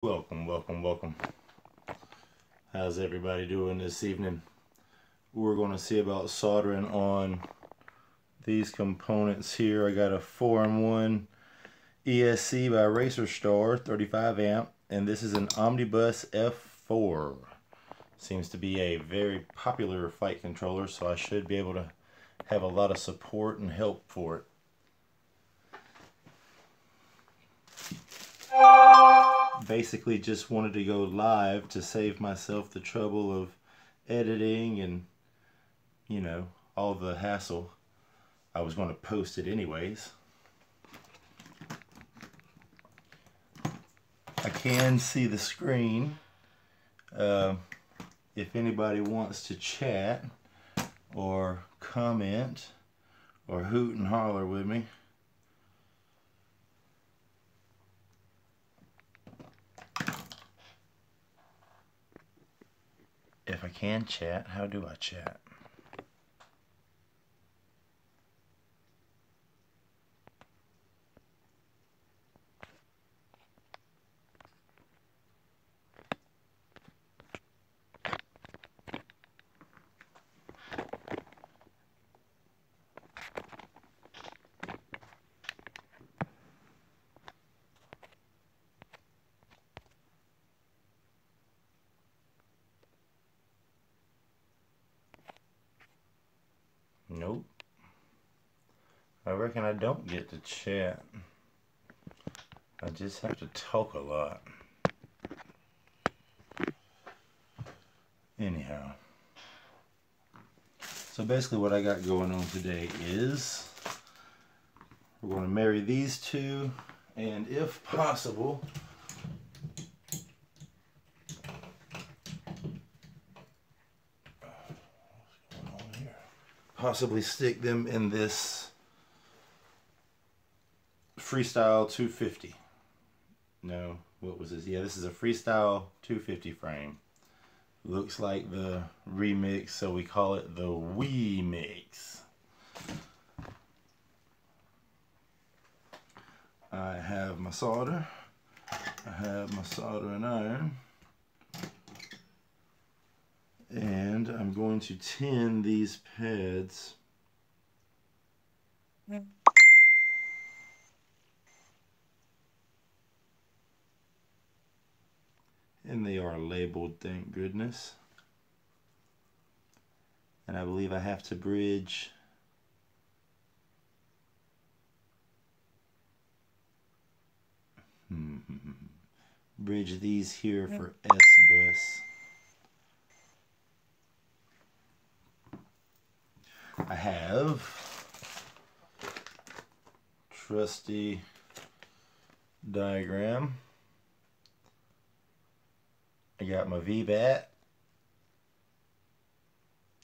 Welcome, welcome, welcome. How's everybody doing this evening? We're going to see about soldering on these components here. I got a 4-in-1 ESC by Racerstar 35 amp, and this is an omnibus F4. Seems to be a very popular fight controller, so I should be able to have a lot of support and help for it. Basically just wanted to go live to save myself the trouble of editing and, you know, all the hassle. I was going to post it anyways. I can see the screen. If anybody wants to chat or comment or hoot and holler with me. If I can chat, how do I chat? Nope. I reckon I don't get to chat. I just have to talk a lot. Anyhow. So basically what I got going on today is we're going to marry these two, and if possible, possibly stick them in this Freestyle 250. No, what was this? Yeah, this is a Freestyle 250 frame. Looks like the remix, so we call it the Wii Mix. I have my solder. I have my Solder'n iron. And I'm going to tin these pads. And they are labeled, thank goodness. And I believe I have to bridge these here for S-bus. I have trusty diagram. I got my VBAT,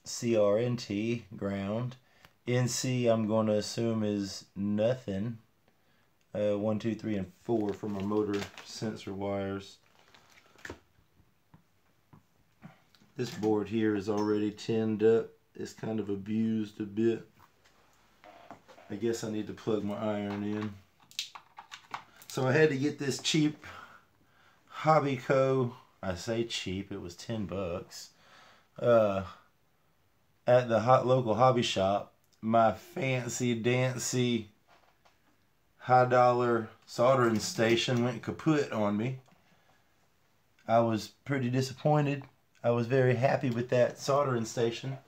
CRNT, ground. NC I'm going to assume is nothing. 1, 2, 3, and 4 for my motor sensor wires. This board here is already tinned up. It's kind of abused a bit. I guess I need to plug my iron in. So I had to get this cheap Hobbyco. I say cheap, it was 10 bucks. At the local hobby shop. My fancy dancy high dollar soldering station went kaput on me. I was pretty disappointed. I was very happy with that soldering station.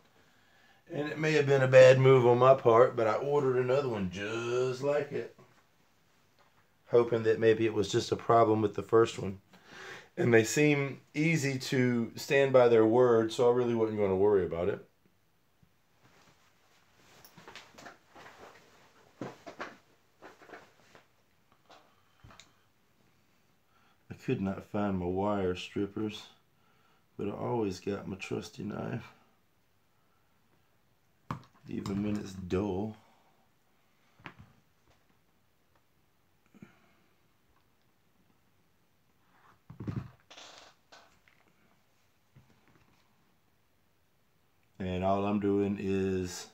And it may have been a bad move on my part, but I ordered another one just like it. Hoping that maybe it was just a problem with the first one. And they seem easy to stand by their word, so I really wasn't going to worry about it. I could not find my wire strippers, but I always got my trusty knife, even when it's dull. And all I'm doing is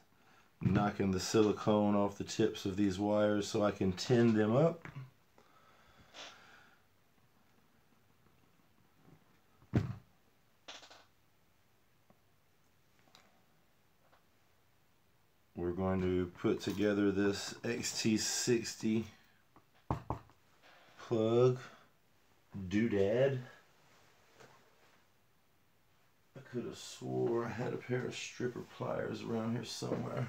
knocking the silicone off the tips of these wires so I can tin them up. going to put together this XT60 plug doodad. I could have swore I had a pair of stripper pliers around here somewhere.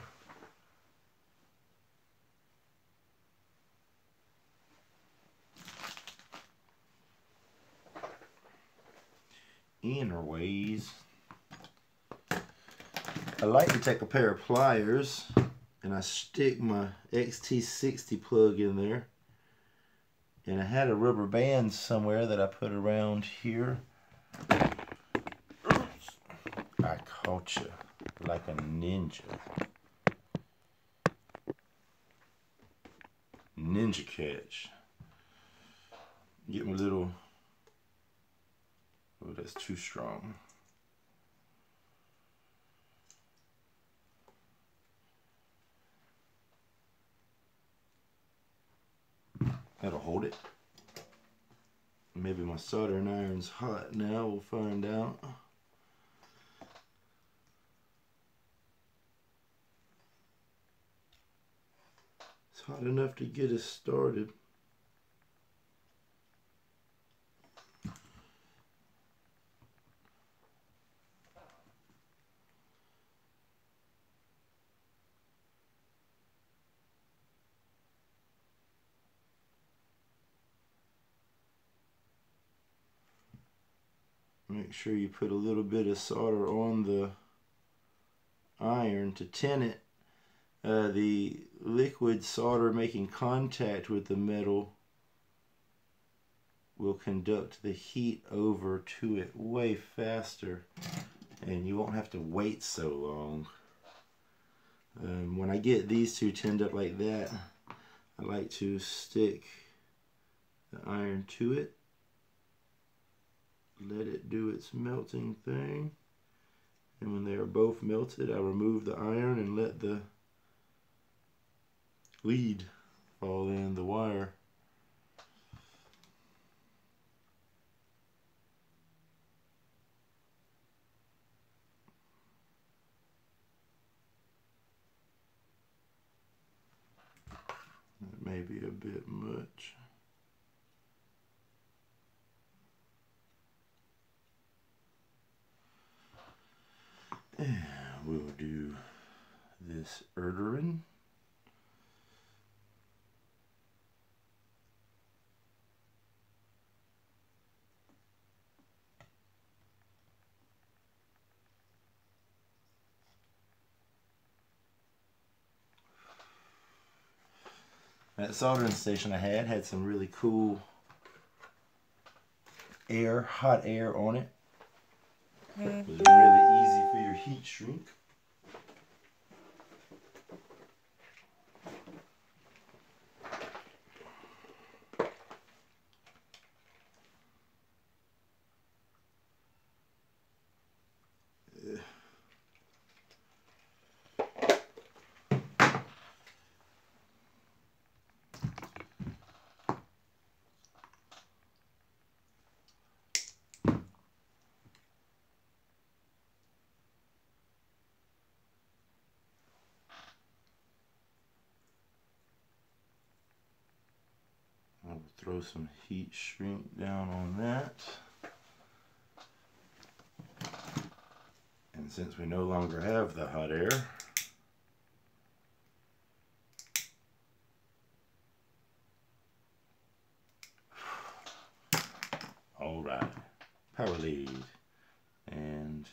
Anyways, I like to take a pair of pliers and I stick my XT60 plug in there. And I had a rubber band somewhere that I put around here. Oops. I caught you like a ninja. Ninja catch. Get my little... Oh, that's too strong. That'll hold it. Maybe my soldering iron's hot now, we'll find out. It's hot enough to get us started. Make sure you put a little bit of solder on the iron to tin it. The liquid solder making contact with the metal will conduct the heat over to it way faster, and you won't have to wait so long. When I get these two tinned up like that, I like to stick the iron to it. Let it do its melting thing, and when they are both melted, I remove the iron and let the lead fall in the wire. That may be a bit much. And we'll do this Solder'n. That soldering station I had some really cool air, hot air on it. It was really easy for your heat shrink. I'll throw some heat shrink down on that. And since we no longer have the hot air, all right, power lead and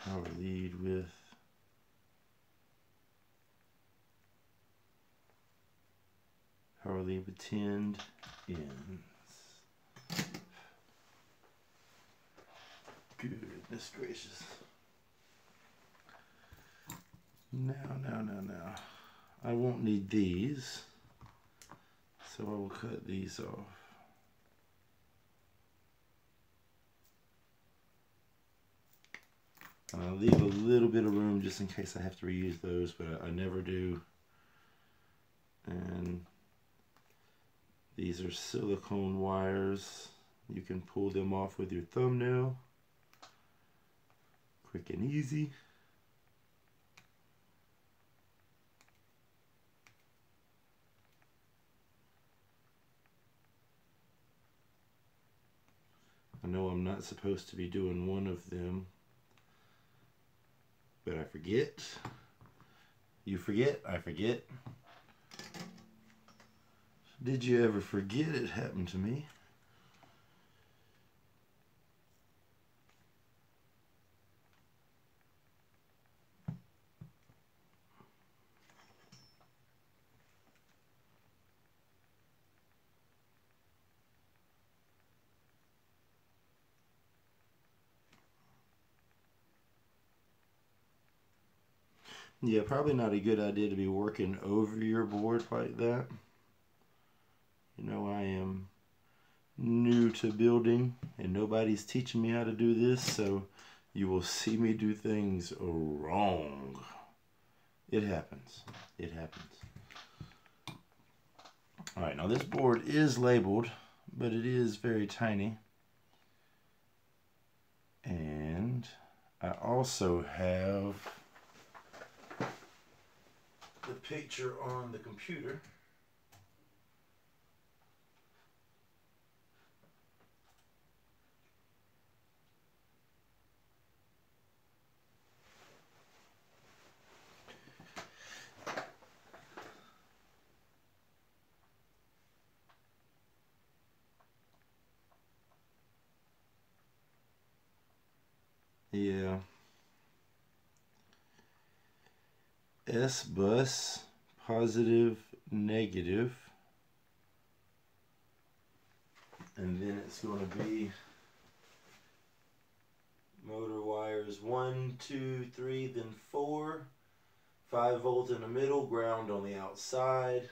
power lead with power lead with tinned ends. Goodness gracious. Now. I won't need these, so I will cut these off. And I'll leave a little bit of room just in case I have to reuse those, but I never do. And these are silicone wires. You can pull them off with your thumbnail. Quick and easy. know I'm not supposed to be doing one of them, but I forget. You forget, I forget. Did you ever forget? It happened to me. Yeah, probably not a good idea to be working over your board like that. You know, I am new to building and nobody's teaching me how to do this, so you will see me do things wrong. It happens. It happens. Alright, now this board is labeled, but it is very tiny. And I also have the picture on the computer. Yeah. S bus, positive, negative. And then it's going to be motor wires 1, 2, 3, then 4. 5 volt in the middle, ground on the outside.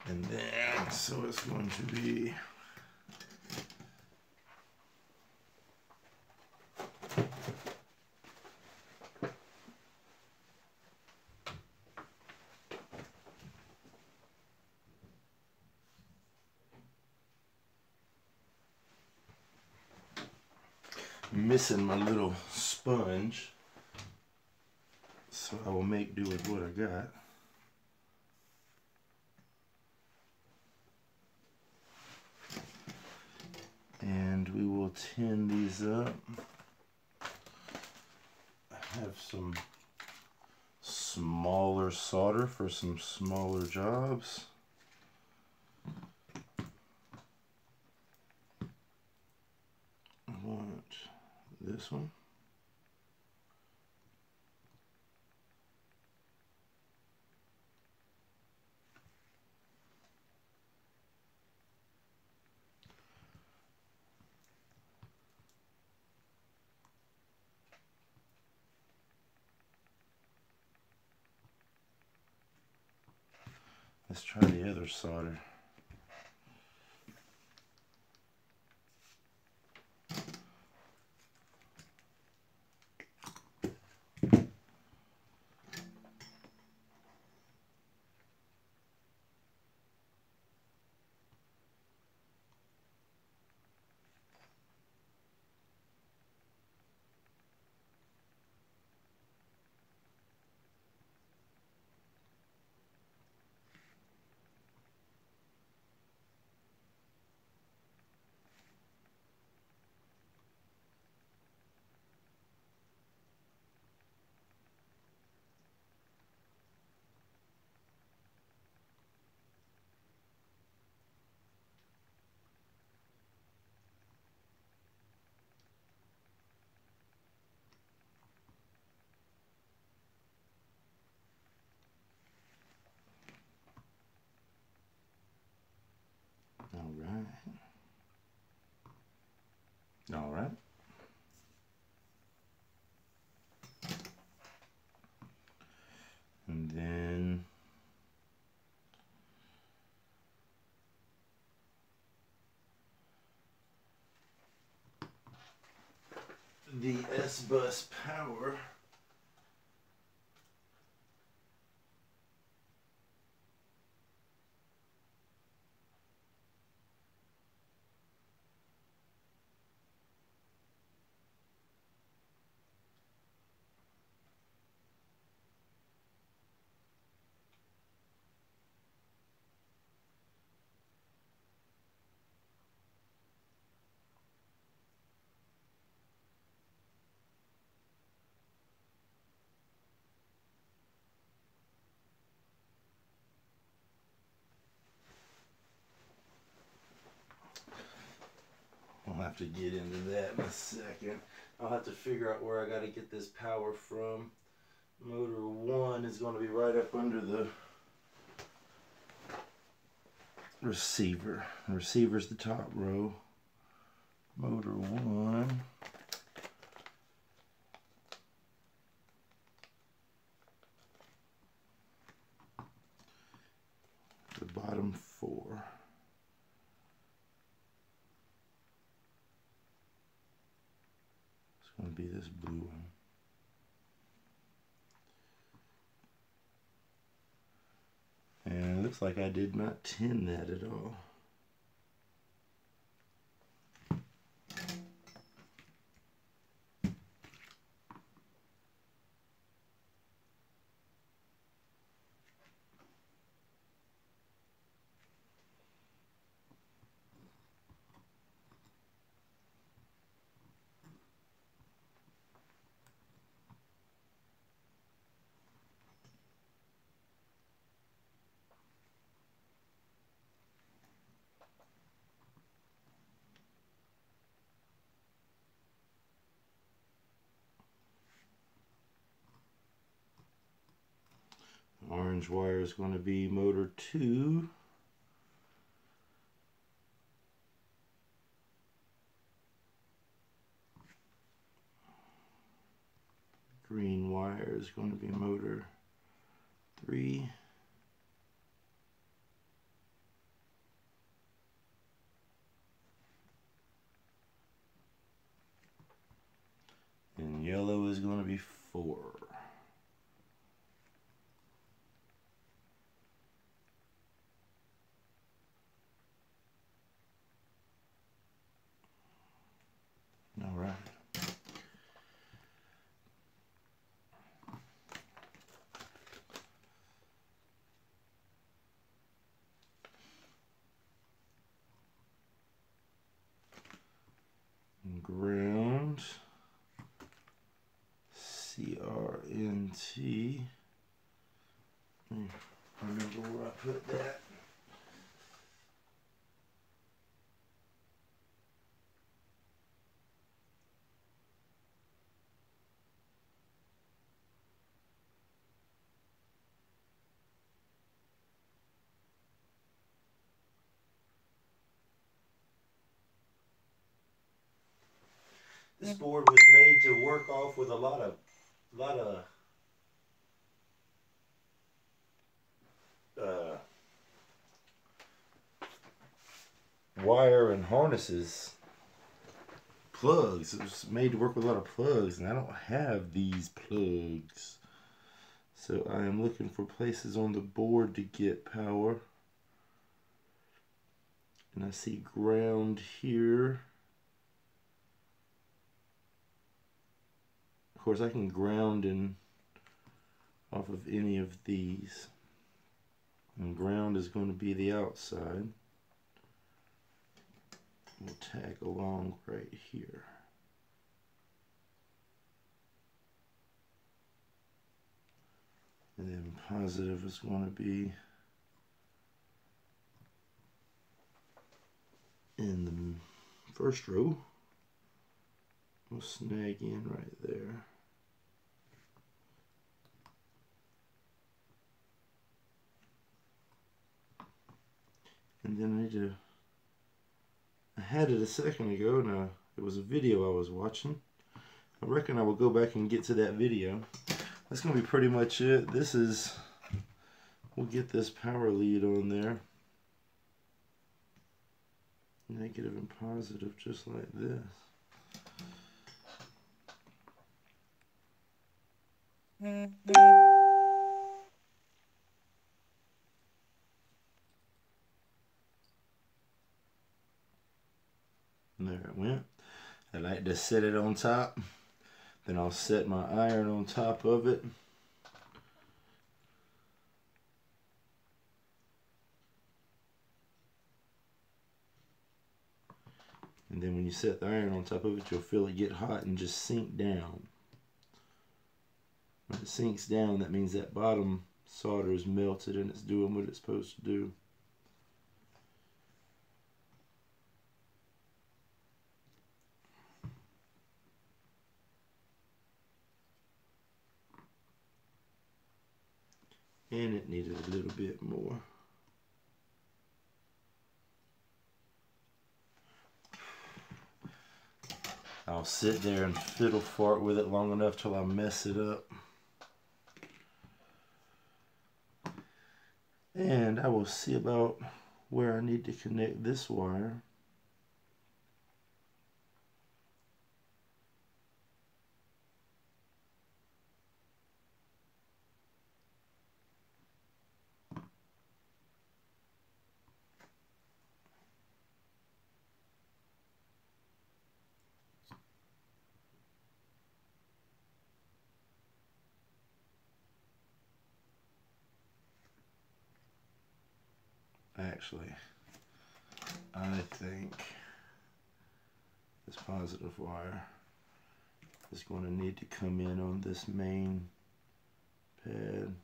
And then, so it's going to be missing my little sponge, so I will make do with what I got. And we will tin these up. I have some smaller solder for some smaller jobs. I want this one. Let's try the other solder. All right. And then the S-bus power. have to get into that in a second. I'll have to figure out where I got to get this power from. Motor 1 is going to be right up under the receiver. The receiver's the top row. Motor 1. The bottom 4. It's going to be this blue one. And it looks like I did not tin that at all. Orange wire is going to be motor 2. Green wire is going to be motor 3. And yellow is going to be 4. All right. Ground. CRNT. Remember where I put that. This board was made to work off with a lot of wire and harnesses, plugs. It was made to work with a lot of plugs, and I don't have these plugs. So I am looking for places on the board to get power. And I see ground here. Of course, I can ground in off of any of these. And ground is going to be the outside. We'll tag along right here. And then positive is going to be in the first row. We'll snag in right there. And then I had it a second ago, and it was a video I was watching. I reckon I will go back and get to that video. That's going to be pretty much it. We'll get this power lead on there. Negative and positive, just like this. And there it went. I like to set it on top. Then I'll set my iron on top of it. And then when you set the iron on top of it, you'll feel it get hot and just sink down. When it sinks down, that means that bottom solder is melted and it's doing what it's supposed to do. and it needed a little bit more. I'll sit there and fiddle fart with it long enough till I mess it up. And I will see about where I need to connect this wire. Actually, I think this positive wire is going to need to come in on this main pad.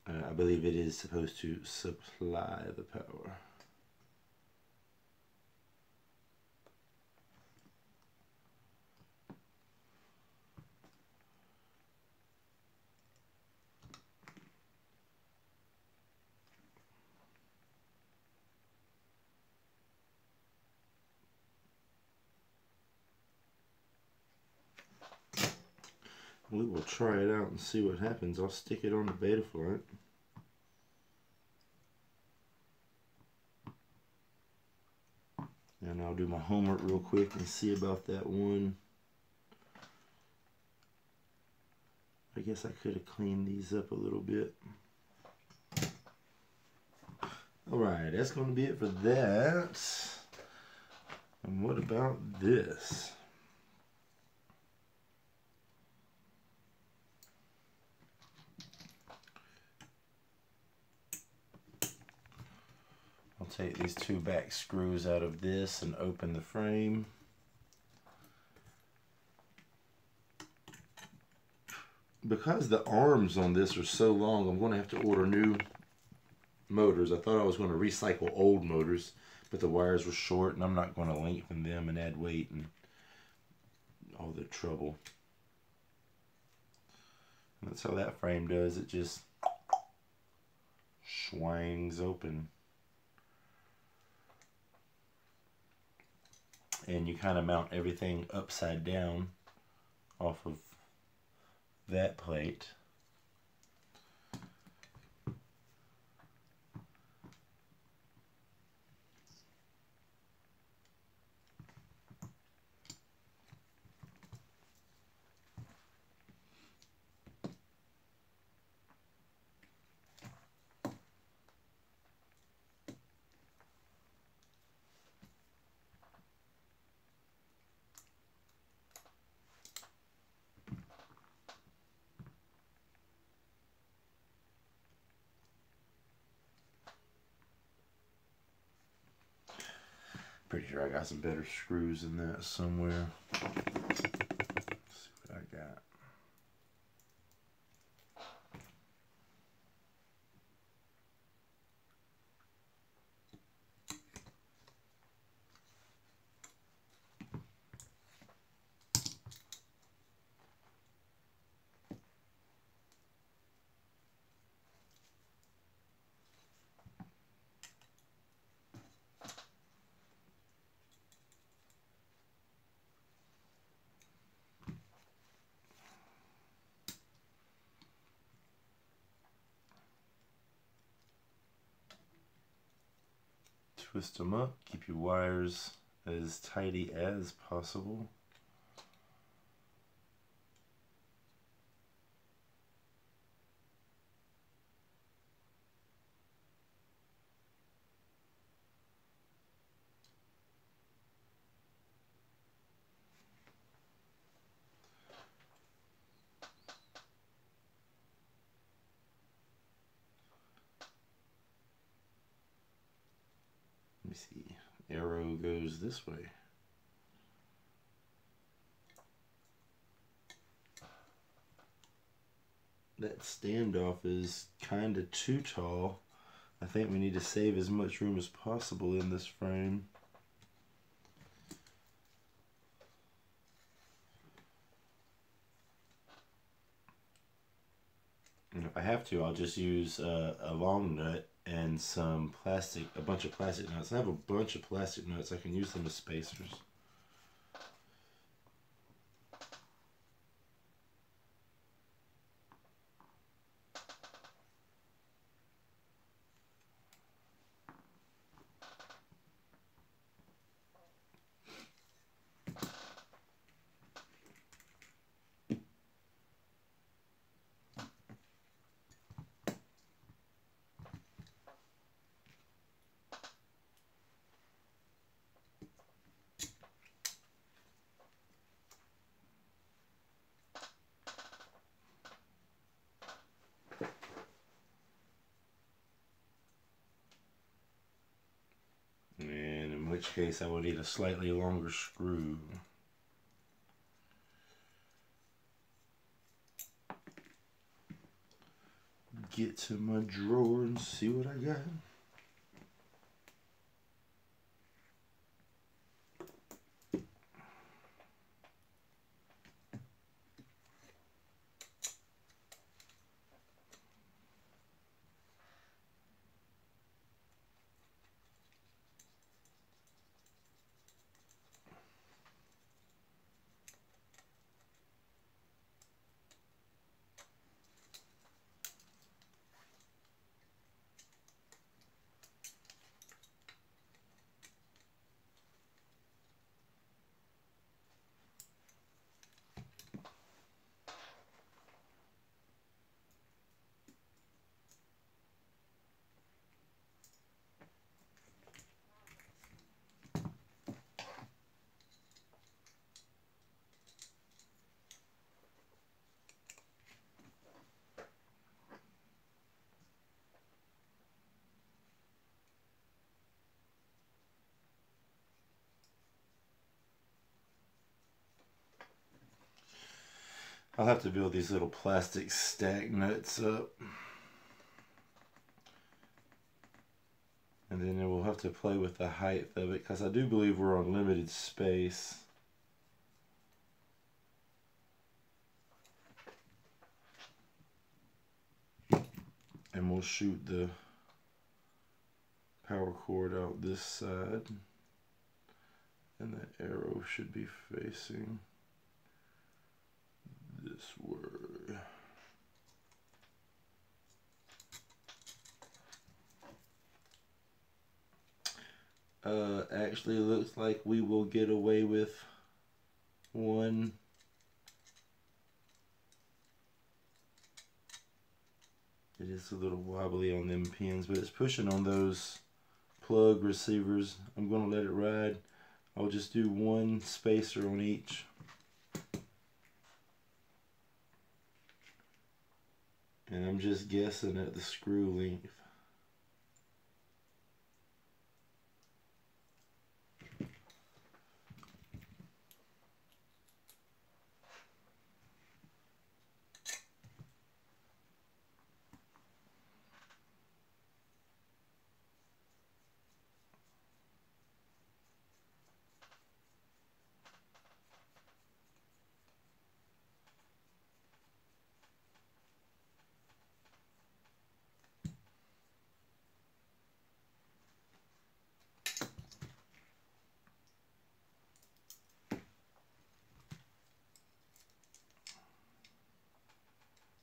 I believe it is supposed to supply the power. We will try it out and see what happens. I'll stick it on the beta flight. And I'll do my homework real quick and see about that one. I guess I could have cleaned these up a little bit. Alright, that's going to be it for that. And what about this? I'll take these two back screws out of this and open the frame. Because the arms on this are so long, I'm going to have to order new motors. I thought I was going to recycle old motors, but the wires were short and I'm not going to lengthen them and add weight and all the trouble. And that's how that frame does. It just schwangs open. And you kind of mount everything upside down off of that plate. Pretty sure I got some better screws than that somewhere. Let's see what I got. Twist them up, keep your wires as tidy as possible. Let me see, arrow goes this way. That standoff is kind of too tall, I think we need to save as much room as possible in this frame. And if I have to, I'll just use a long nut and some plastic, a bunch of plastic nuts. I have a bunch of plastic nuts. I can use them as spacers. And in which case I will need a slightly longer screw. Get to my drawer and see what I got. I'll have to build these little plastic stack nuts up. And then we'll have to play with the height of it, because I do believe we're on limited space. And we'll shoot the power cord out this side. And the arrow should be facing this way. Actually looks like we will get away with one. It is a little wobbly on them pins, but it's pushing on those plug receivers. I'm going to let it ride. I'll just do one spacer on each. And I'm just guessing at the screw length.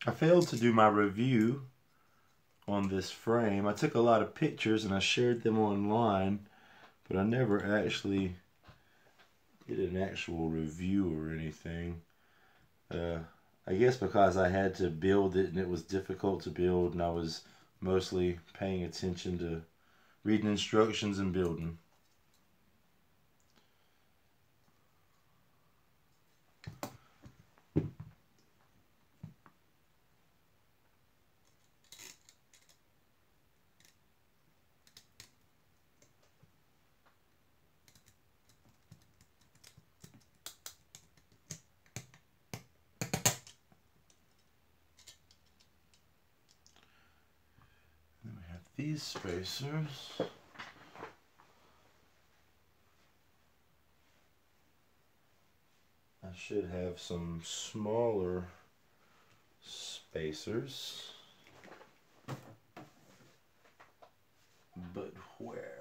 I failed to do my review on this frame. I took a lot of pictures and I shared them online, but I never actually did an actual review or anything. I guess because I had to build it and it was difficult to build, and I was mostly paying attention to reading instructions and building. these spacers. I should have some smaller spacers, but where?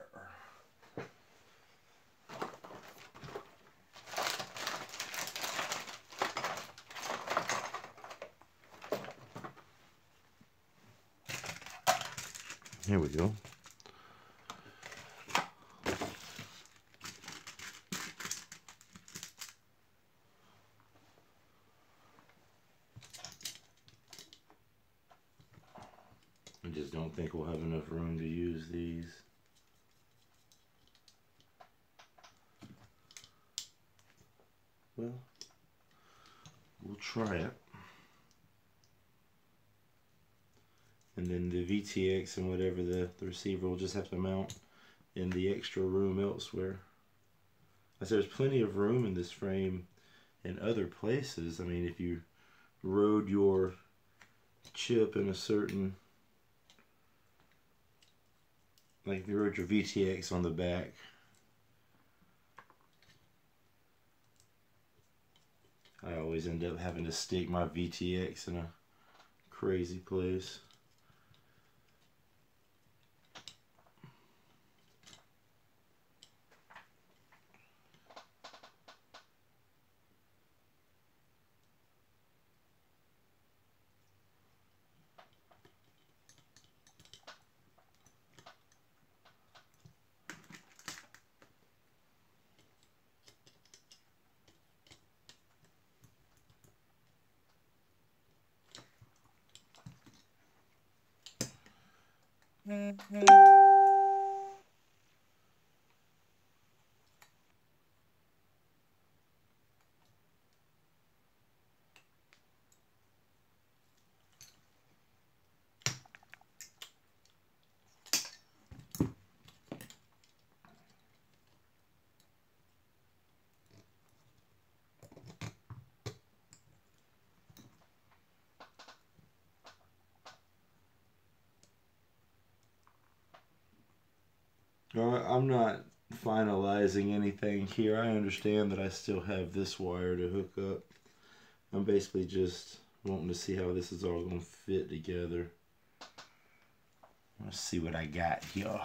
Here we go. I just don't think we'll have enough room to use these. Well, we'll try it. And then the VTX and whatever the receiver will just have to mount in the extra room elsewhere. As there's plenty of room in this frame in other places. I mean, if you rode your chip in a certain, like if you rode your VTX on the back, I always end up having to stick my VTX in a crazy place. I'm not finalizing anything here. I understand that I still have this wire to hook up. I'm basically just wanting to see how this is all going to fit together. Let's see what I got here.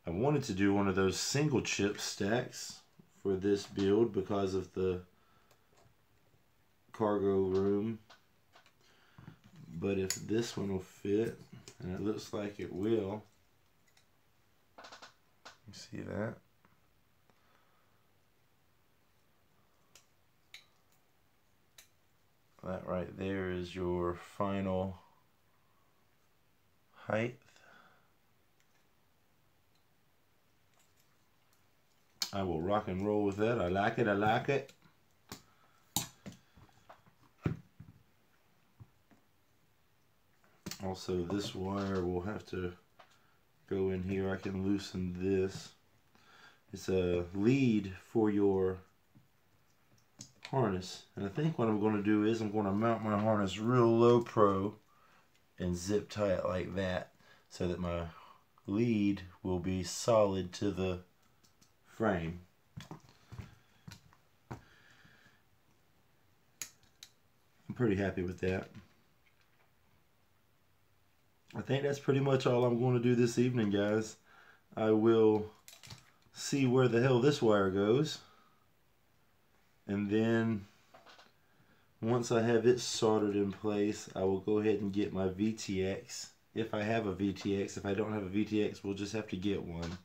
I wanted to do one of those single chip stacks for this build because of the cargo room. But if this one will fit, and it looks like it will, you see that? That right there is your final height. I will rock and roll with that. I like it, I like it. Also, this wire will have to go in here. I can loosen this. It's a lead for your harness. And I think what I'm going to do is I'm going to mount my harness real low pro and zip tie it like that so that my lead will be solid to the frame. I'm pretty happy with that. I think that's pretty much all I'm going to do this evening, guys. I will see where the hell this wire goes. And then once I have it soldered in place, I will go ahead and get my VTX. If I have a VTX. If I don't have a VTX, we'll just have to get one.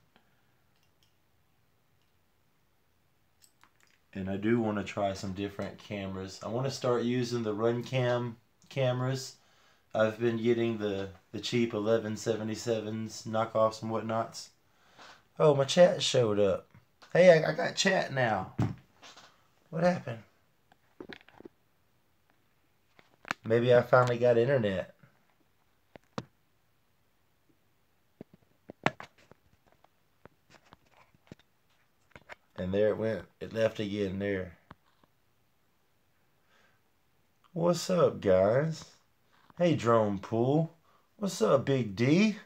And I do want to try some different cameras. I want to start using the RunCam cameras. I've been getting the cheap 1177s, knockoffs and whatnots. Oh, my chat showed up. Hey, I got chat now. What happened? Maybe I finally got internet. And there it went. It left again there. What's up, guys? Hey, Drone Pool. What's up, Big D?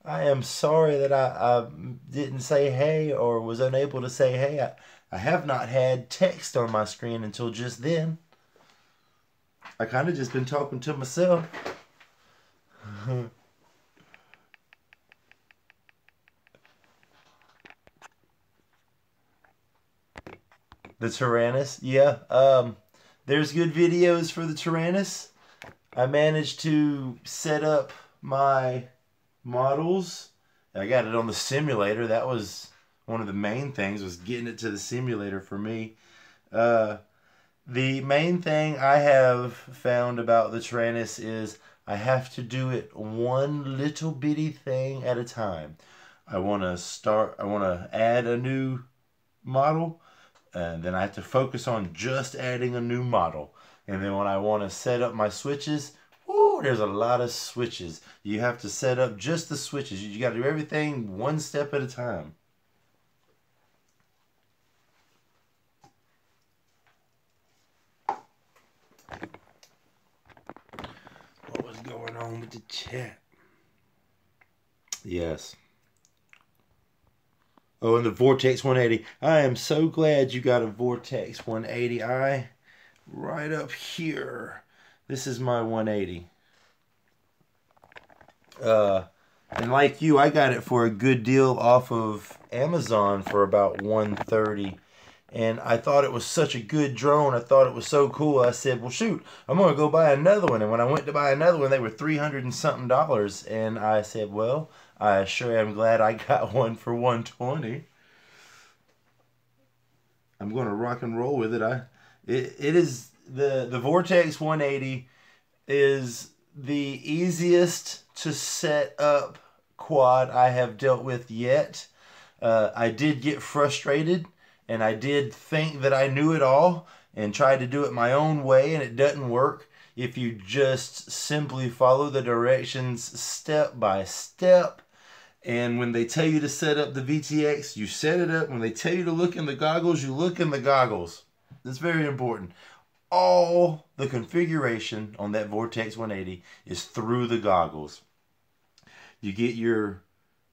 I am sorry that I didn't say hey or was unable to say hey. I have not had text on my screen until just then. I kind of just been talking to myself. The Tyrannus, yeah. There's good videos for the Tyrannus. I managed to set up my models. I got it on the simulator. That was one of the main things, was getting it to the simulator for me. The main thing I have found about the Tyrannus is I have to do it one little bitty thing at a time. I want to add a new model, and then I have to focus on just adding a new model. And then when I want to set up my switches, whoo, there's a lot of switches. You have to set up just the switches. You got to do everything one step at a time. What was going on with the chat? Yes. Oh, and the Vortex 180. I am so glad you got a Vortex 180. Right up here. This is my 180. And like you, I got it for a good deal off of Amazon for about $130. And I thought it was such a good drone. I thought it was so cool. I said, well, shoot, I'm going to go buy another one. And when I went to buy another one, they were $300 and something. And I said, well, I sure am glad I got one for $120. I'm going to rock and roll with it. It is the Vortex 180 is the easiest to set up quad I have dealt with yet. I did get frustrated, and I did think that I knew it all and tried to do it my own way, and it doesn't work if you just simply follow the directions step by step. And when they tell you to set up the VTX, you set it up. When they tell you to look in the goggles, you look in the goggles. It's very important. All the configuration on that Vortex 180 is through the goggles. You get your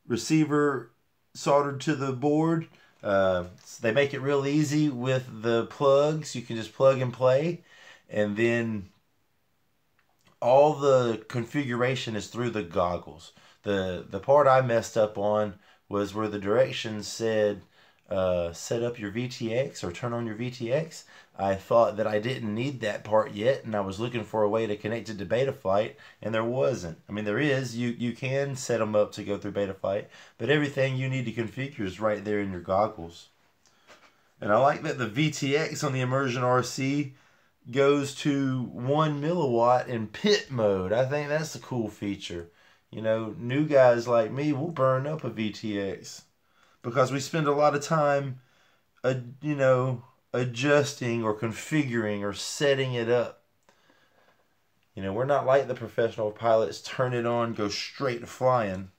receiver soldered to the board. They make it real easy with the plugs. You can just plug and play. And then all the configuration is through the goggles. The part I messed up on was where the directions said set up your VTX or turn on your VTX. I thought that I didn't need that part yet, and I was looking for a way to connect it to Betaflight, and there wasn't. I mean, there is. You can set them up to go through Betaflight, but everything you need to configure is right there in your goggles. And I like that the VTX on the Immersion RC goes to 1 milliwatt in pit mode. I think that's a cool feature. You know, new guys like me will burn up a VTX because we spend a lot of time, adjusting or configuring or setting it up. You know, we're not like the professional pilots, turn it on, go straight to flying.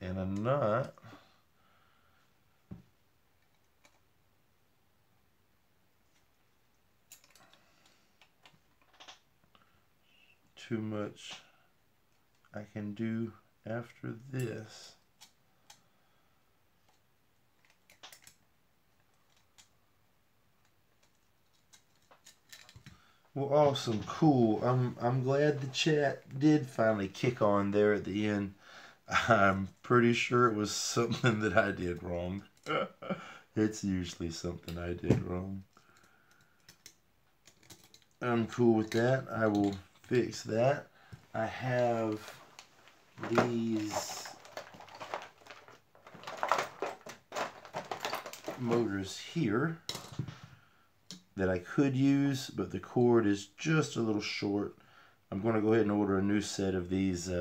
And a nut. Too much I can do after this. Well, awesome, cool. I'm glad the chat did finally kick on there at the end. I'm pretty sure it was something that I did wrong. It's usually something I did wrong. I'm cool with that. I will fix that. I have these motors here that I could use, but the cord is just a little short. I'm going to go ahead and order a new set of these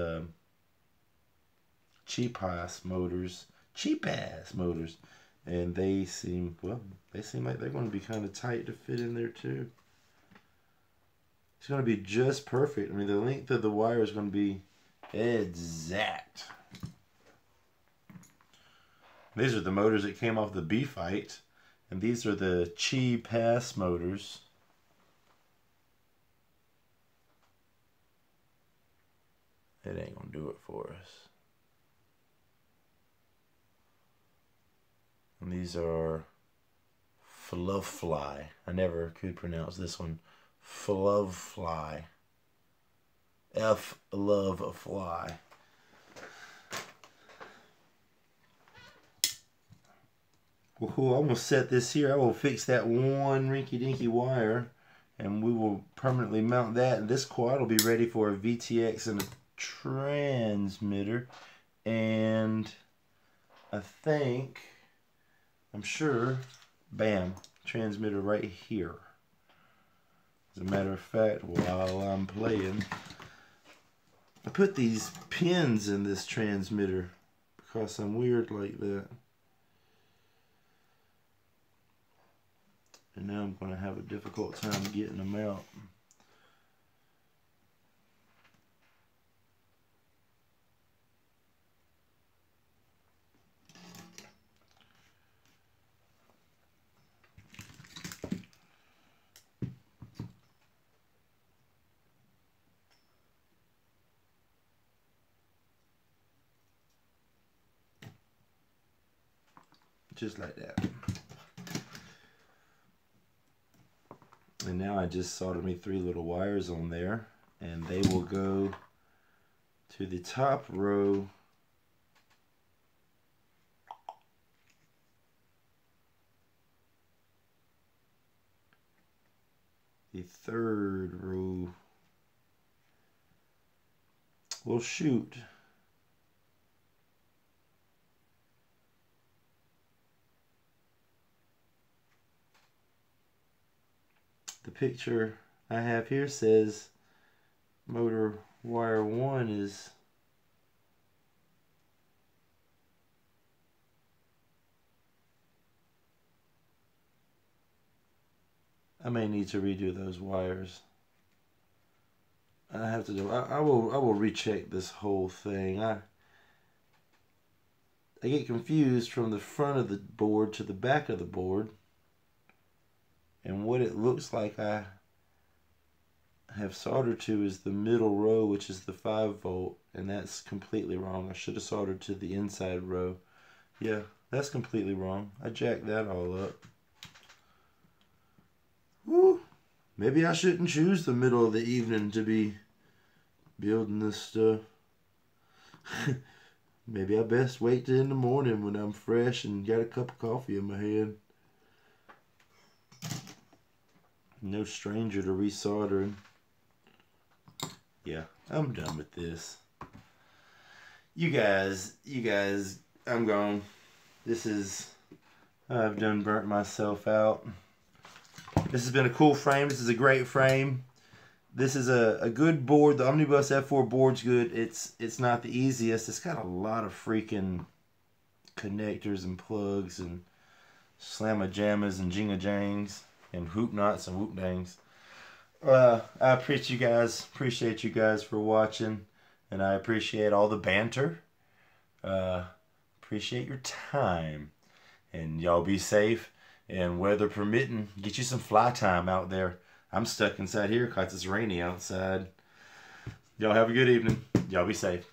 cheap-ass motors. And they seem like they're going to be kind of tight to fit in there too. It's going to be just perfect. I mean, the length of the wire is going to be exact. These are the motors that came off the B-Fight. And these are the Chi Pass motors. It ain't going to do it for us. And these are Fly. I never could pronounce this one. Fly. F love fly. Well, cool. I'm going to set this here. I will fix that one rinky-dinky wire, and we will permanently mount that. And this quad will be ready for a VTX and a transmitter. And I think, I'm sure, bam, transmitter right here. As a matter of fact, while I'm playing, I put these pins in this transmitter because I'm weird like that. And now I'm going to have a difficult time getting them out. Just like that. And now I just soldered me 3 little wires on there, and they will go to the top row the 3rd row. Well, shoot. The picture I have here says motor wire 1 is I may need to redo those wires. I have to do I will recheck this whole thing. I get confused from the front of the board to the back of the board. And what it looks like I have soldered to is the middle row, which is the 5 volt, and that's completely wrong. I should have soldered to the inside row. Yeah, that's completely wrong. I jacked that all up. Woo! Maybe I shouldn't choose the middle of the evening to be building this stuff. Maybe I best wait till in the morning when I'm fresh and got a cup of coffee in my hand. No stranger to resoldering. Yeah, I'm done with this. You guys, I'm gone. I've done burnt myself out. This has been a cool frame. This is a great frame. This is a good board. The Omnibus F4 board's good. It's not the easiest. It's got a lot of freaking connectors and plugs and slamma-jammas and jinga-jangs and hoop knots and whoop dangs. I appreciate you guys for watching, and I appreciate all the banter. Appreciate your time, and y'all be safe, and weather permitting, get you some fly time out there. I'm stuck inside here because it's rainy outside. Y'all have a good evening. Y'all be safe.